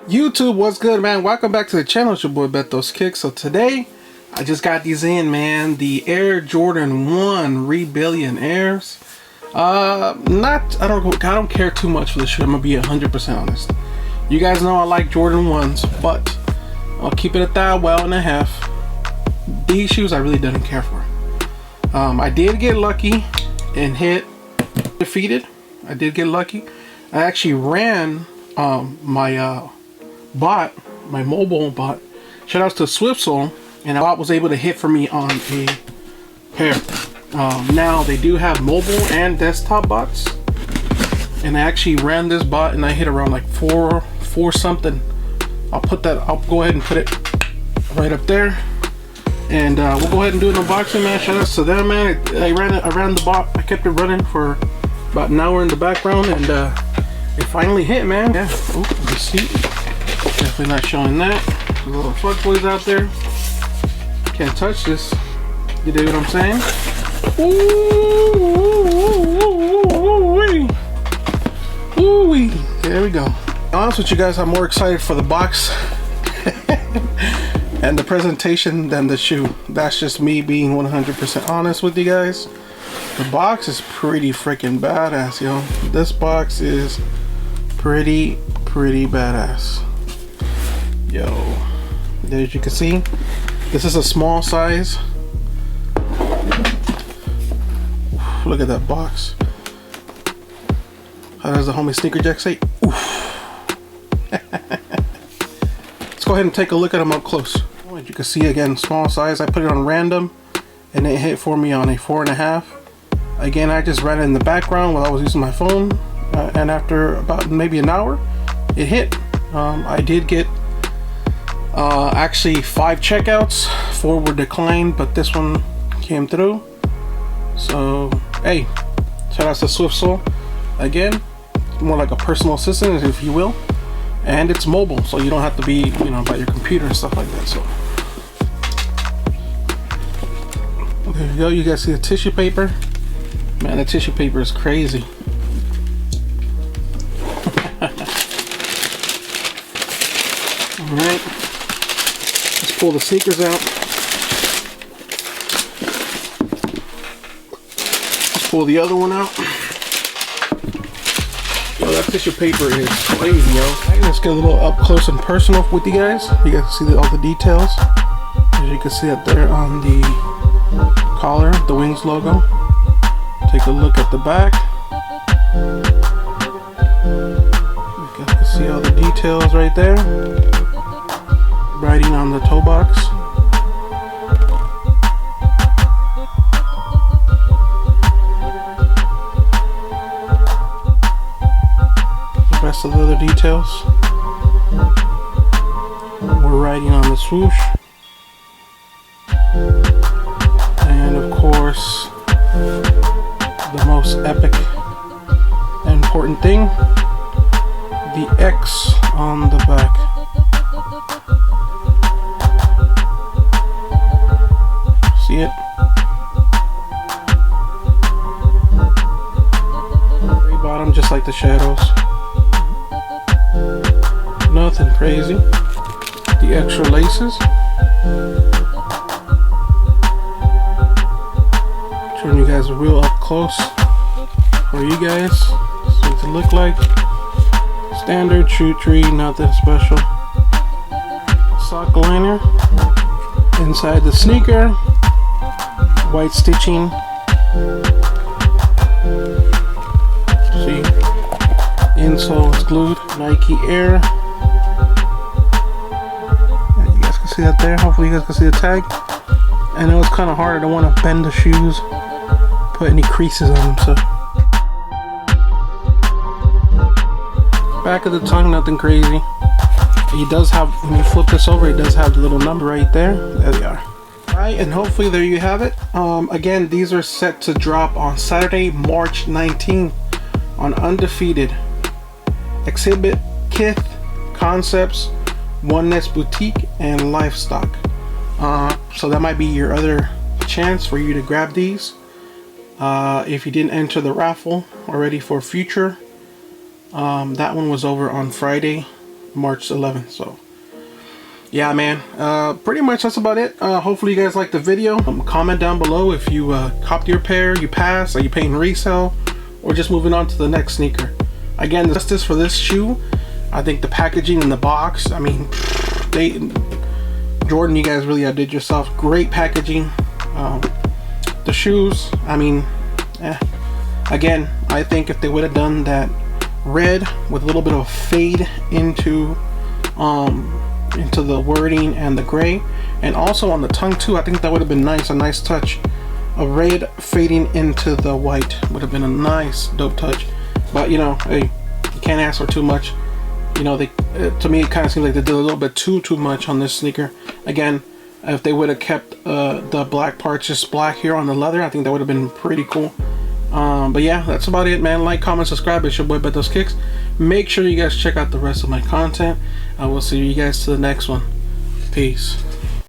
YouTube, what's good, man? Welcome back to the channel. It's your boy Beto's Kicks. So today I just got these in, man. The Air Jordan 1 Rebillionaires. I don't care too much for the shoe. I'm gonna be 100% honest. You guys know I like Jordan 1s, but I'll keep it at that, well and a half. These shoes I really didn't care for. I did get lucky and hit Undefeated. I did get lucky. I actually ran my my mobile bot. Shout outs to Swift Soul, and a bot was able to hit for me on a pair. Now they do have mobile and desktop bots, and I actually ran this bot and I hit around like four something. I'll go ahead and put it right up there, and we'll go ahead and do an unboxing, man. Shout outs to them, man. I ran the bot. I kept it running for about an hour in the background, and it finally hit, man. Yeah. Oh, receipt. Definitely not showing that. There's little fuck boys out there. Can't touch this. You dig what I'm saying? Ooh, there we go. To be honest with you guys, I'm more excited for the box and the presentation than the shoe. That's just me being 100% honest with you guys. The box is pretty freaking badass, yo. This box is pretty badass. Yo, as you can see, this is a small size. Look at that box. How does the homie Sneaker Jack say? Let's go ahead and take a look at them up close. As you can see, again, small size. I put it on random and it hit for me on a 4.5. Again, I just ran it in the background while I was using my phone, and after about maybe an hour it hit. I did get actually 5 checkouts. 4 were declined, but this one came through. So hey, shout out to Swift Soul. Again, more like a personal assistant, if you will, and it's mobile, so you don't have to be, by your computer and stuff like that. So there you go. You guys see the tissue paper? Man, the tissue paper is crazy. Alright, let's pull the sneakers out. Let's pull the other one out. Yo, that tissue paper is crazy, yo. Right, let's get a little up close and personal with you guys. You guys see all the details. As you can see up there on the collar, the Wings logo. Take a look at the back. You guys can see all the details right there. Writing on the toe box. The rest of the other details. We're writing on the swoosh. And of course, the most epic and important thing, the X on the back. See it? Very bottom, just like the shadows. Nothing crazy. The extra laces. Showing you guys real up close for you guys. See what it look like. Standard shoe tree, nothing special. Sock liner inside the sneaker. White stitching. See, insole is glued. Nike Air. You guys can see that there. Hopefully you guys can see the tag. I know it's kind of hard. I don't want to bend the shoes, put any creases on them. So back of the tongue, nothing crazy. He does have, when you flip this over, it does have the little number right there. There they are. Alright, and hopefully there you have it. Again, these are set to drop on Saturday, March 19th on Undefeated, Exhibit, Kith, Concepts, Oneness Boutique, and Livestock. So that might be your other chance for you to grab these. If you didn't enter the raffle already for future, that one was over on Friday. March 11th. So yeah, man, pretty much that's about it. Hopefully you guys liked the video. Comment down below if you copped your pair, you passed, are you paying resale, or just moving on to the next sneaker. Again, justice for this shoe. I think the packaging in the box, I mean, Jordan, you guys really outdid yourself. Great packaging. The shoes, I mean, again, I think if they would have done that red with a little bit of fade into the wording and the gray, and also on the tongue too, I think that would have been nice. A nice touch of red fading into the white would have been a nice dope touch. But you know, hey, you can't ask for too much. You know, to me it kind of seems like they did a little bit too much on this sneaker. Again, if they would have kept the black parts just black here on the leather, I think that would have been pretty cool. But yeah, that's about it, man. Like, comment, subscribe. It's your boy Bet Those Kicks. Make sure you guys check out the rest of my content. I will see you guys to the next one. Peace.